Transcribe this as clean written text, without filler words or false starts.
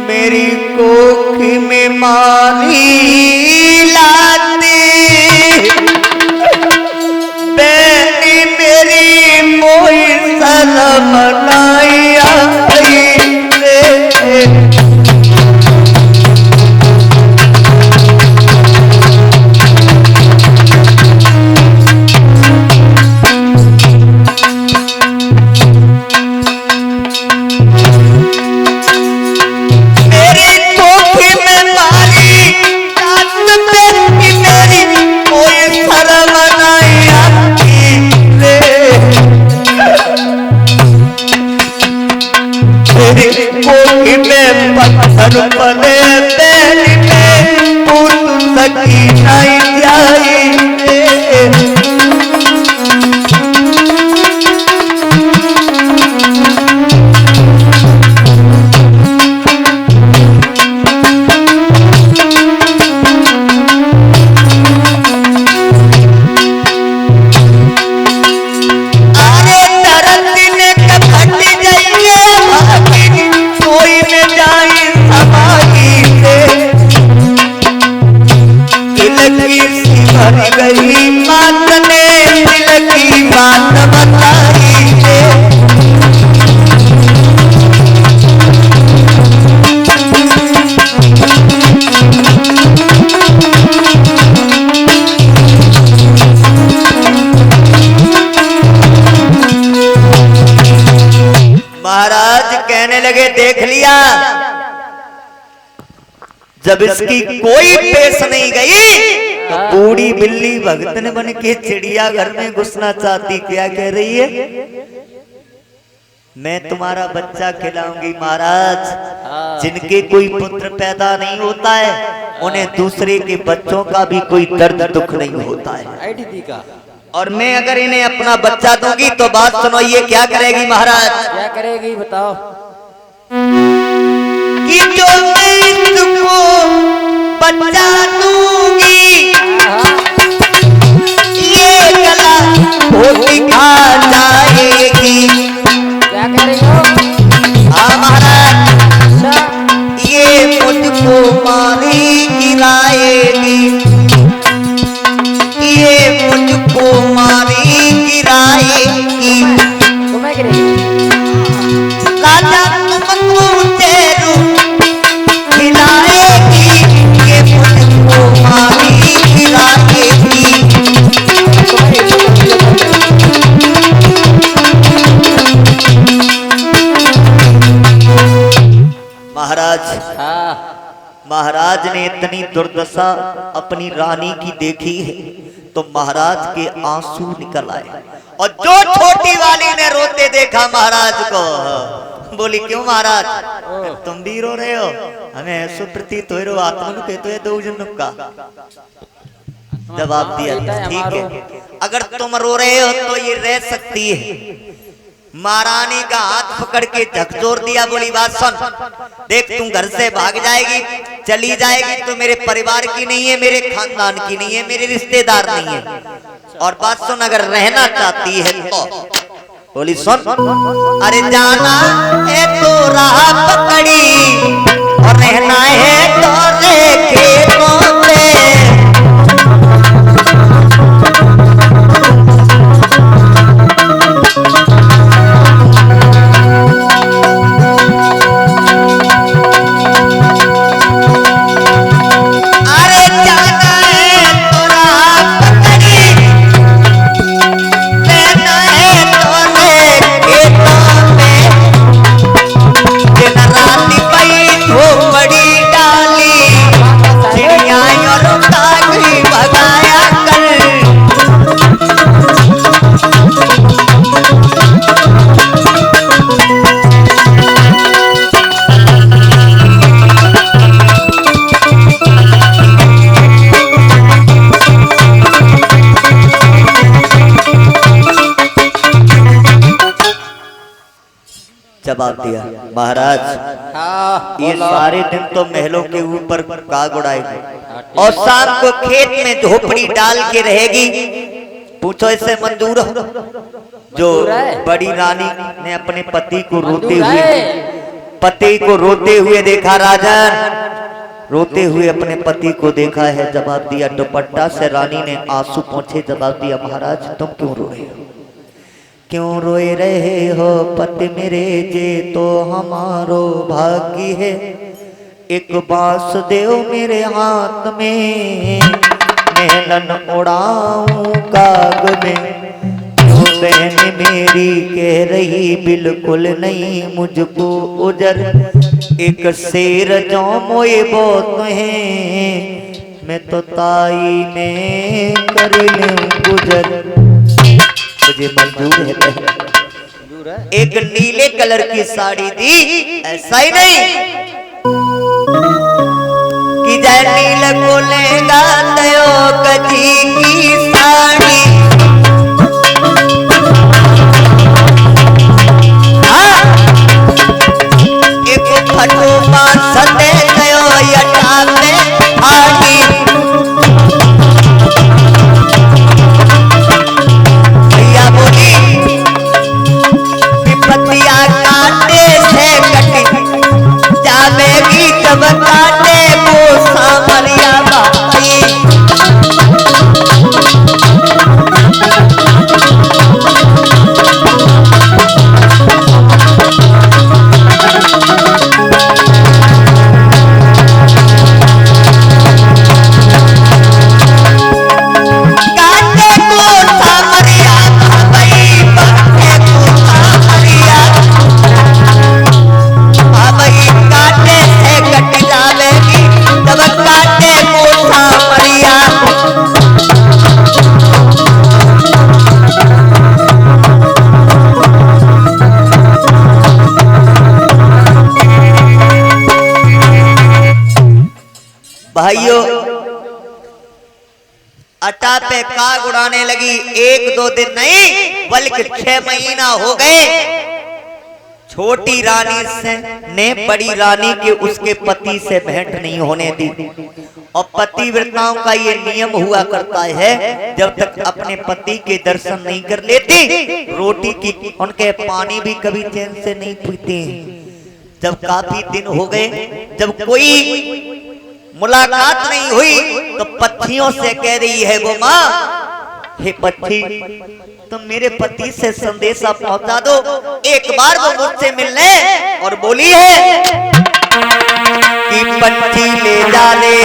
मेरी कोख में मानी लाती बेटी मेरी मोई सलाम नाइया पत्थर पले तेरी में पूत सकी नहीं जाई महाराज कहने लगे देख लिया जब इसकी कोई पेश नहीं गई तो बूढ़ी बिल्ली भगतन बन के चिड़िया घर में घुसना चाहती। क्या कह रही है? मैं तुम्हारा बच्चा खिलाऊंगी। महाराज जिनके कोई पुत्र पैदा नहीं होता है उन्हें दूसरे के बच्चों का भी कोई दर्द दुख नहीं होता है, और मैं अगर इन्हें अपना बच्चा दूंगी तो बात सुनो, ये क्या करेगी महाराज? क्या करेगी बताओ? कि जो मैं इसको बच्चा दूंगी ये गला घोटी खा जाएगी। क्या करेगी? हाँ महाराज, ये मुझको मारी गिराएगी, ये मुझको मारी गिराएगी। तुम्हें गिरेगी? राजा तुमको तेरू खिलाएगी, ये मुझको मारी गिराएगी। महाराज महाराज ने इतनी दुर्दशा अपनी रानी की देखी है तो महाराज के आंसू निकल आए, और जो छोटी वाली ने रोते देखा महाराज को, बोली क्यों महाराज तुम भी रो रहे हो? हमें ऐसा प्रतीत हो रहा आत्मा कहते हैं दो जन्म का। जवाब दिया ठीक है, अगर तुम रो रहे हो तो ये रह सकती है। महारानी का हाथ पकड़ के झकझोर दिया, बोली बात सुन, देख तुम घर से भाग जाएगी चली जाएगी तो मेरे परिवार की नहीं है, मेरे खानदान की नहीं है, मेरे रिश्तेदार नहीं है, और बात सुन अगर रहना चाहती है तो बोली सुन, अरे जाना है तो राह पकड़ी और रहना है तो खेतों पे। जवाब दिया महाराज, ये सारे दिन तो महलों के ऊपर काग उड़ाएगी और शाम को खेत में झोपड़ी डाल के रहेगी। पूछो इससे मंजूर हो? जो बड़ी रानी ने अपने पति को रोते हुए पति को रोते हुए देखा राजन, रोते हुए अपने पति को देखा है, जवाब दिया दुपट्टा से। रानी ने आंसू पोंछे जवाब दिया, महाराज तुम क्यों रो रहे हो, क्यों रोए रहे हो पति मेरे, जे तो हमारो भाग्य है, एक बांस देओ मेरे हाथ में, नैनन उड़ाऊं काग में। तो बहन मेरी कह रही बिल्कुल नहीं मुझको उजर, एक शेर जो मोए बहुत है, मैं तो ताई में कर लूं गुजर। मुझे मंजूर है बहन। एक नीले कलर की साड़ी दी, ऐसा ही नहीं कि जय नील को लेगा दयो गजी की साड़ी, एक फटो सदे दयो यटा में आड़ी। भैया बोली विपत्तियां काटे से कटी जावेगी जब काटे को सामरिया बाई। भाइयों अटा पे काग उड़ाने लगी, एक दो दिन नहीं बल्कि 6 महीना हो गए। छोटी रानी से ने बड़ी रानी के उसके पति से भेंट नहीं होने दी। और पतिव्रताओं का ये नियम हुआ करता है, जब तक अपने पति के दर्शन नहीं कर लेती रोटी की उनके पानी भी कभी चैन से नहीं पीते। जब काफी दिन हो गए, जब कोई मुलाकात नहीं हुई तो पत्थियों से कह रही है वो माँ, हे पत्थी तुम मेरे पति से संदेशा पहुंचा दो, एक बार वो मुझसे मिलने। और बोली है कि पत्थी ले जा ले